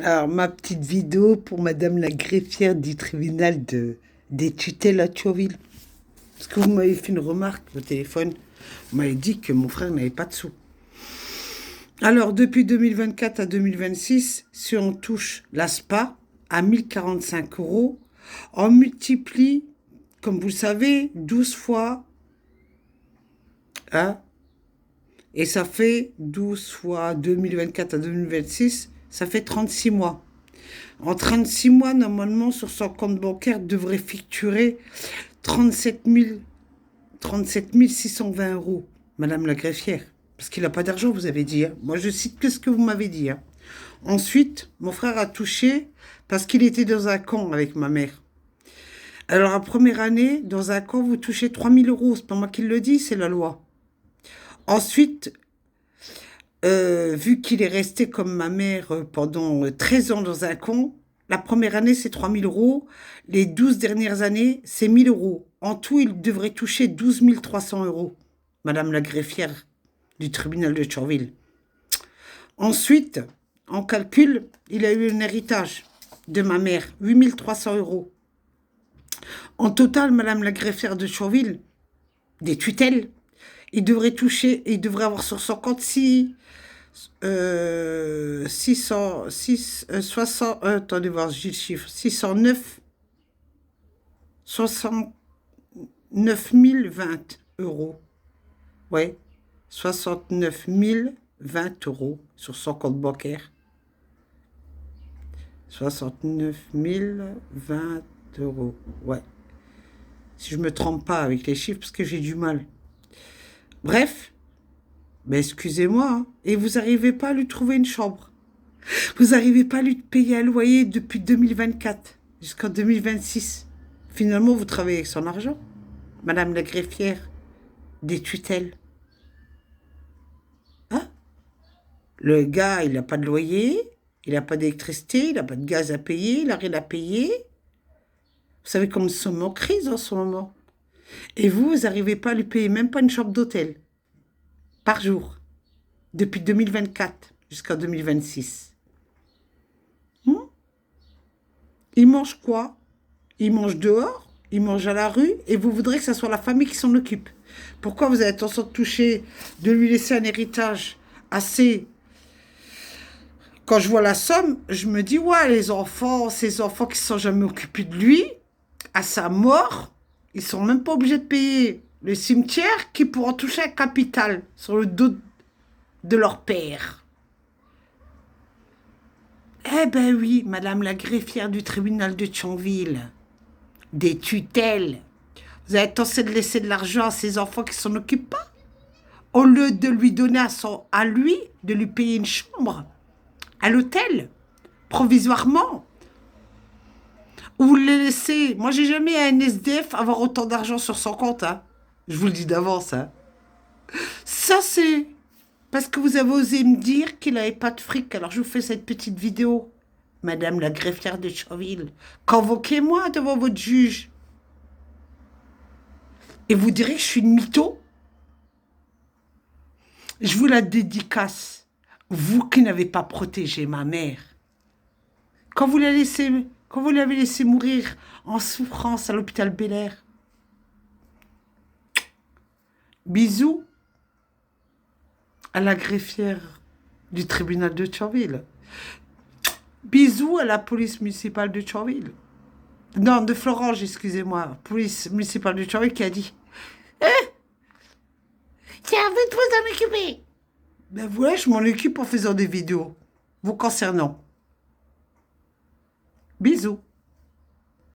Alors, ma petite vidéo pour Madame la greffière du tribunal des tutelles à Thionville. Parce que vous m'avez fait une remarque au téléphone. Vous m'avez dit que mon frère n'avait pas de sous. Alors, depuis 2024 à 2026, si on touche l'ASPA à 1045 euros, on multiplie, comme vous le savez, 12 fois, hein, et ça fait 12 fois 2024 à 2026, ça fait 36 mois. En 36 mois, normalement, sur son compte bancaire, devrait facturer 37 620 euros, Madame la greffière. Parce qu'il n'a pas d'argent, vous avez dit. Hein. Moi, je cite que ce que vous m'avez dit. Hein. Ensuite, mon frère a touché parce qu'il était dans un camp avec ma mère. Alors, la première année, dans un camp, vous touchez 3000 euros. C'est pas moi qui le dis, c'est la loi. Ensuite, vu qu'il est resté comme ma mère pendant 13 ans dans un camp, la première année, c'est 3000 euros. Les 12 dernières années, c'est 1000 euros. En tout, il devrait toucher 12 300 euros, Madame la greffière du tribunal de Thionville. Ensuite, en calcul, il a eu un héritage de ma mère, 8 300 euros. En total, Madame la greffière de Thionville, des tutelles, il devrait avoir sur son compte 60, attendez voir, j'ai le chiffre, 609, 69 020 euros. Ouais, 69 020 euros sur son compte bancaire. 69 020 euros, ouais. Si je me trompe pas avec les chiffres, parce que j'ai du mal. Bref, mais excusez-moi, hein, et vous n'arrivez pas à lui trouver une chambre. Vous n'arrivez pas à lui payer un loyer depuis 2024 jusqu'en 2026. Finalement, vous travaillez avec son argent, Madame la greffière des tutelles. Hein? Le gars, il n'a pas de loyer, il n'a pas d'électricité, il n'a pas de gaz à payer, il n'a rien à payer. Vous savez comme nous sommes en crise en ce moment. Et vous n'arrivez pas à lui payer même pas une chambre d'hôtel par jour depuis 2024 jusqu'en 2026. Il mange quoi? Il mange dehors, il mange à la rue, et vous voudrez que ce soit la famille qui s'en occupe. Pourquoi vous avez intention de toucher, de lui laisser un héritage assez... Quand je vois la somme, je me dis, ouais, les enfants, ces enfants qui ne sont jamais occupés de lui, à sa mort, ils sont même pas obligés de payer le cimetière qui pourront toucher un capital sur le dos de leur père. Eh ben oui, Madame la greffière du tribunal de Thionville, des tutelles. Vous avez tenté de laisser de l'argent à ses enfants qui s'en occupent pas, au lieu de lui donner à lui, de lui payer une chambre à l'hôtel, provisoirement. Ou vous les laissez. Moi, j'ai jamais un SDF avoir autant d'argent sur son compte. Hein. Je vous le dis d'avance. Hein. Ça, c'est parce que vous avez osé me dire qu'il n'avait pas de fric. Alors, je vous fais cette petite vidéo. Madame la greffière de Thionville, convoquez-moi devant votre juge. Et vous direz que je suis une mytho. Je vous la dédicace. Vous qui n'avez pas protégé ma mère. Quand vous l'avez laissé mourir en souffrance à l'hôpital Bel-Air. Bisous à la greffière du tribunal de Thionville. Bisous à la police municipale de Thionville. Non, de Florange, excusez-moi. Police municipale de Thionville qui a dit tiens, à vous de vous en occuper. Ben voilà, je m'en occupe en faisant des vidéos vous concernant. Bisous.